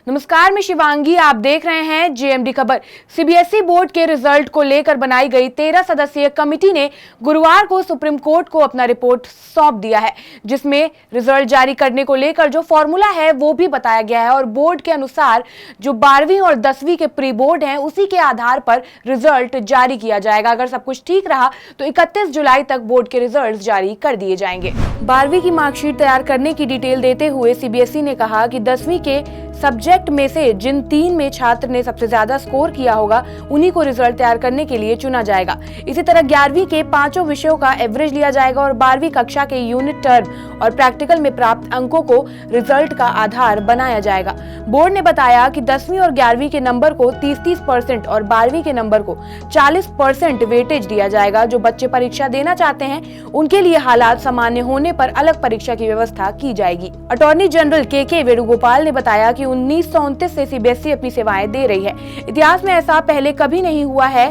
नमस्कार, मैं शिवांगी। आप देख रहे हैं जेएमडी खबर। सीबीएसई बोर्ड के रिजल्ट को लेकर बनाई गई 13 सदस्यीय कमेटी ने गुरुवार को सुप्रीम कोर्ट को अपना रिपोर्ट सौंप दिया है, जिसमें रिजल्ट जारी करने को लेकर जो फॉर्मूला है वो भी बताया गया है और बोर्ड के अनुसार जो 12वीं और 10वीं के प्री बोर्ड हैं उसी के आधार पर रिजल्ट जारी किया जाएगा। अगर सब कुछ ठीक रहा तो 31 जुलाई तक बोर्ड के रिजल्ट जारी कर दिए जाएंगे। 12वीं की मार्कशीट तैयार करने की डिटेल देते हुए सीबीएसई ने कहा कि 10वीं के सब्जेक्ट में से जिन 3 में छात्र ने सबसे ज्यादा स्कोर किया होगा उन्हीं को रिजल्ट तैयार करने के लिए चुना जाएगा। इसी तरह 11वीं के 5 विषयों का एवरेज लिया जाएगा और 12वीं कक्षा के यूनिट टर्म और प्रैक्टिकल में प्राप्त अंकों को रिजल्ट का आधार बनाया जाएगा। बोर्ड ने बताया कि 10वीं और 11वीं के नंबर को 30% और 12वीं के नंबर को 40% वेटेज दिया जाएगा। जो बच्चे परीक्षा देना चाहते हैं उनके लिए हालात सामान्य होने पर अलग परीक्षा की व्यवस्था की जाएगी। अटॉर्नी जनरल के वेणुगोपाल ने बताया कि 1929 से सीबीएसई अपनी सेवाएं दे रही है। इतिहास में ऐसा पहले कभी नहीं हुआ है।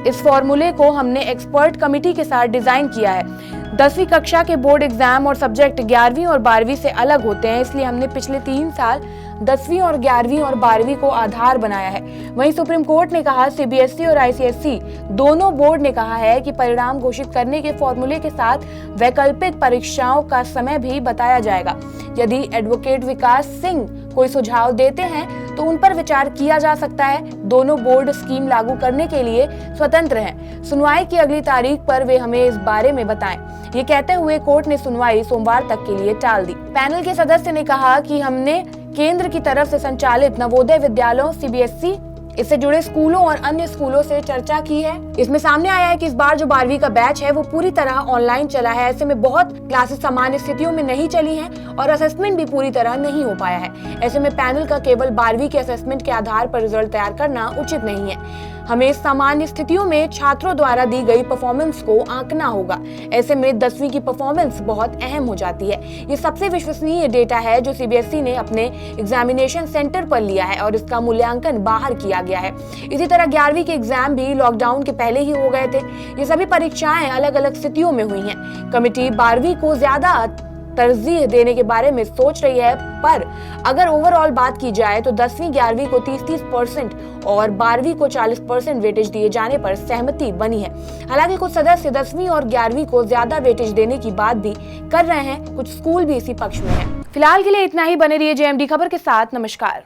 इस फॉर्मूले को हमने एक्सपर्ट कमेटी के साथ डिजाइन किया है। 10वीं कक्षा के बोर्ड एग्जाम और सब्जेक्ट 11वीं और 12वीं से अलग होते हैं, इसलिए हमने पिछले 3 साल 10वीं और 11वीं और 12वीं को आधार बनाया है। वहीं सुप्रीम कोर्ट ने कहा सीबीएसई और आईसीएसई दोनों बोर्ड ने कहा है कि परिणाम घोषित करने के फॉर्मूले के साथ वैकल्पिक परीक्षाओं का समय भी बताया जाएगा। यदि एडवोकेट विकास सिंह कोई सुझाव देते हैं तो उन पर विचार किया जा सकता है। दोनों बोर्ड स्कीम लागू करने के लिए स्वतंत्र हैं। सुनवाई की अगली तारीख पर वे हमें इस बारे में बताएं। ये कहते हुए कोर्ट ने सुनवाई सोमवार तक के लिए टाल दी। पैनल के सदस्य ने कहा कि हमने केंद्र की तरफ से संचालित नवोदय विद्यालयों सीबीएसई इससे जुड़े स्कूलों और अन्य स्कूलों से चर्चा की है। इसमें सामने आया है कि इस बार जो 12वीं का बैच है वो पूरी तरह ऑनलाइन चला है। ऐसे में बहुत क्लासेस सामान्य स्थितियों में नहीं चली हैं और असेसमेंट भी पूरी तरह नहीं हो पाया है। ऐसे में पैनल का केवल 12वीं के असेसमेंट के आधार पर रिजल्ट तैयार करना उचित नहीं है। हमें सामान्य स्थितियों में छात्रों द्वारा दी गई परफॉर्मेंस को आंकना होगा। ऐसे में 10वीं की परफॉर्मेंस बहुत अहम हो जाती है। ये सबसे विश्वसनीय डेटा है जो सीबीएसई ने अपने एग्जामिनेशन सेंटर पर लिया है और इसका मूल्यांकन बाहर किया गया है। इसी तरह 11वीं के एग्जाम भी लॉकडाउन के पहले ही हो गए थे। ये सभी परीक्षाएं अलग अलग स्थितियों में हुई हैं। कमेटी 12वीं को ज्यादा तरजीह देने के बारे में सोच रही है, पर अगर ओवरऑल बात की जाए तो 10वीं 11वीं को 30% और 12वीं को 40% वेटेज दिए जाने पर सहमति बनी है। हालांकि कुछ सदस्य 10वीं और 11वीं को ज्यादा वेटेज देने की बात भी कर रहे हैं। कुछ स्कूल भी इसी पक्ष में हैं। फिलहाल के लिए इतना ही। बने रहिए जेएमडी खबर के साथ। नमस्कार।